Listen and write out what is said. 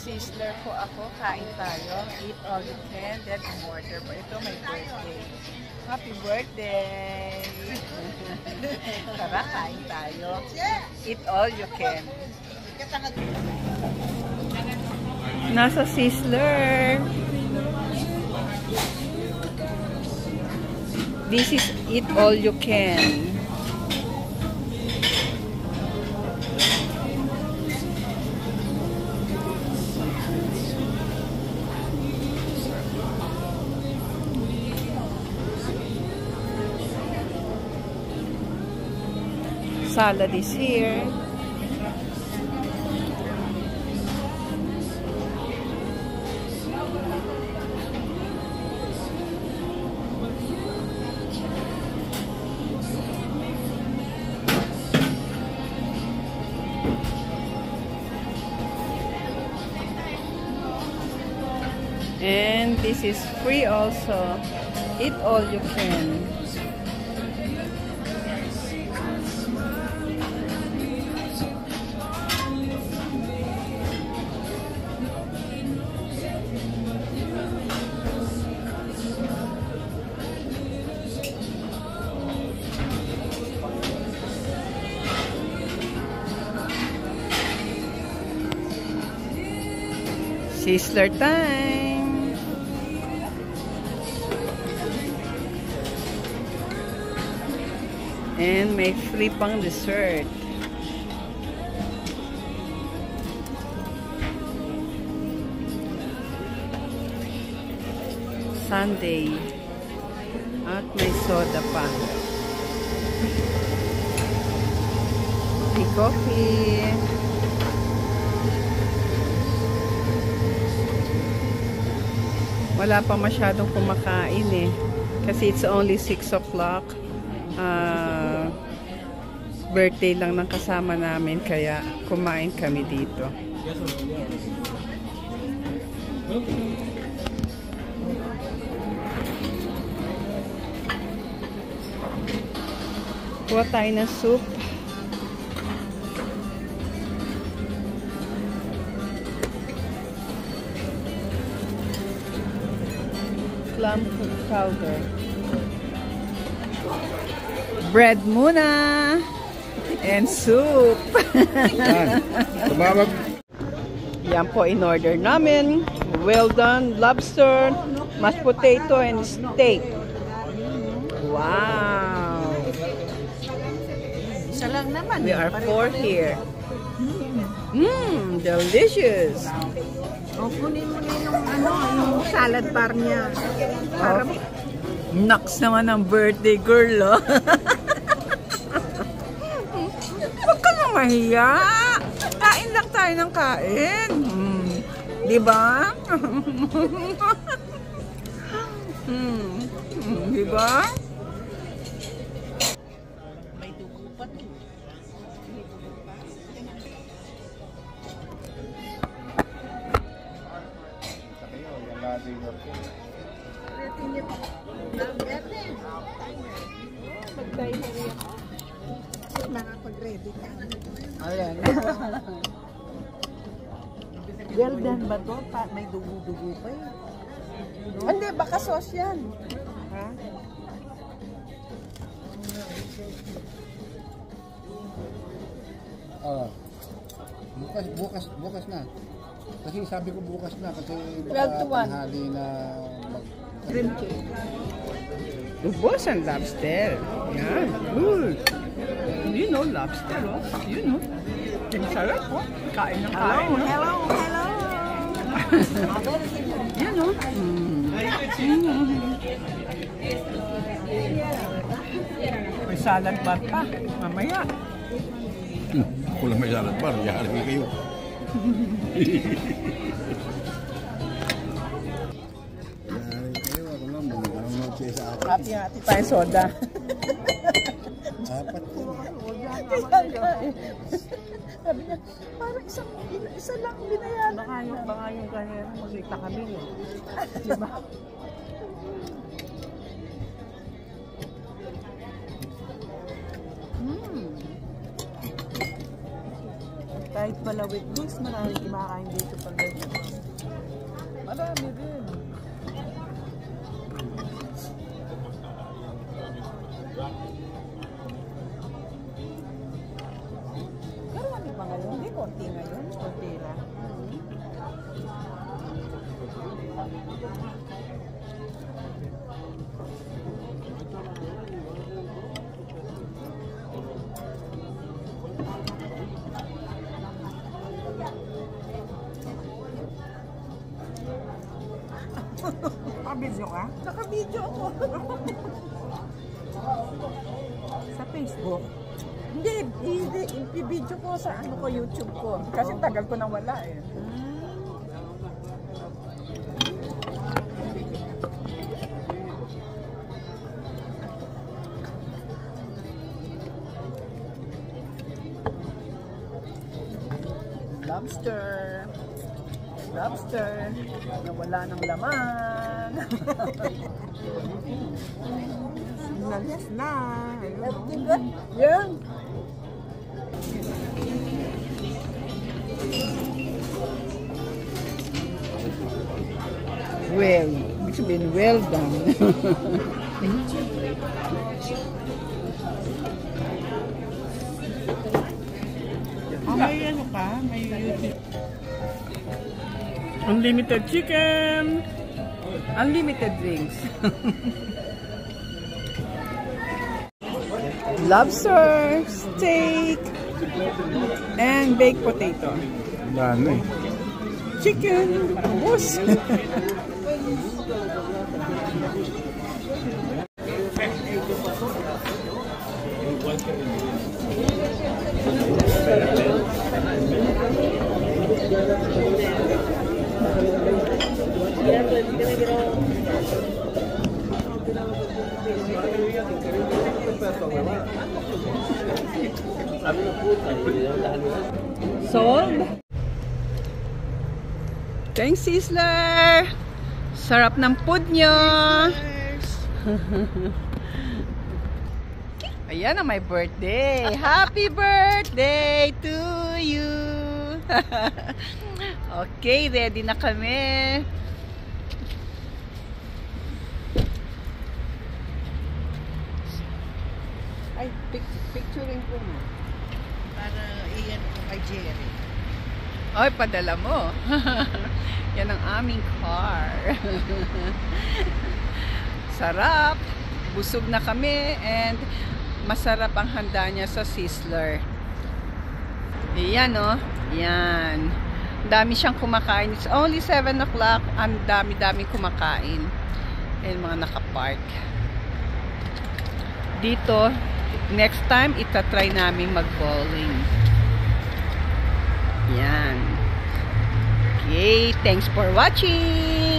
Sizzler po ako. Kain tayo. Eat all you can. Then order po. Ito may birthday. Happy birthday! Tara, kain tayo. Eat all you can. Nasa Sizzler. This is eat all you can. Salad is here. And this is free also. Eat all you can. Sizzler time! And may free pang dessert. Sunday. At may soda pa. May coffee. Wala pa masyadong kumakain eh. Kasi it's only 6 o'clock. Birthday lang ng kasama namin. Kaya kumain kami dito. Kuha tayo ng soup. Plum powder. Bread muna. And soup. Yan po in order namin. Well done. Lobster, mashed potato, and steak. Wow. Isa lang naman. We are 4 here. Delicious. O, kunin mo na yung salad bar niya. Para Naks naman ang birthday girl, oh. Huwag ka nang mahiya. Kain lang tayo ng kain. Diba? Diba? may dugo pa to. Nakapag-ready ka. Ayan. Well done ba to? May dugo-dugo pa eh. Hindi, baka sauce yan. Ha? Bukas na. Kasi sabi ko bukas na kasi 12 to 1. tanghali na Dream cake. Ubos ang lobster. Yan. Good. You know lobster, oh. You know. Ang sarap, oh. Kain ng kain, oh. Hello. Yan, oh. May salad bar pa. Mamaya. Ako lang may salad bar. Yari kayo. Ako lang. Hati-hati tayo soda. Apat ko. Sabi niya, parang isa lang binayaran. Baka yung kanya magkita kami eh. Diba? Kahit pala weekdays, maraming kumakain dito pag ganyan. Naka-video ka? Naka-video ako. Sa Facebook. Hindi, i-video ko sa ano ko, YouTube ko. Kasi tagal ko nang wala eh. Lobster. Lobster. Nawala ng laman. Yes na. Yan. Well, ibig sabihin, well done. May ano ka? May YouTube. Unlimited chicken. Unlimited drinks. Lobster, steak, and baked potato. Dami. Chicken, ubos. Sold. Thanks, Sizzler. Sarap ng food nyo. Ayan ang my birthday. Happy birthday to you. Okay, ready na kami. Ay, picturing ko mo. Para iyan ko kay Jerry. Ay, padala mo. Yan ang aming car. Sarap. Busog na kami and masarap ang handa niya sa Sizzler. Yan, oh. Yan. Dami siyang kumakain. It's only 7 o'clock. Ang dami-dami kumakain. And mga nakapark. Dito, next time, itatry namin mag-bowling. Yan. Okay, thanks for watching!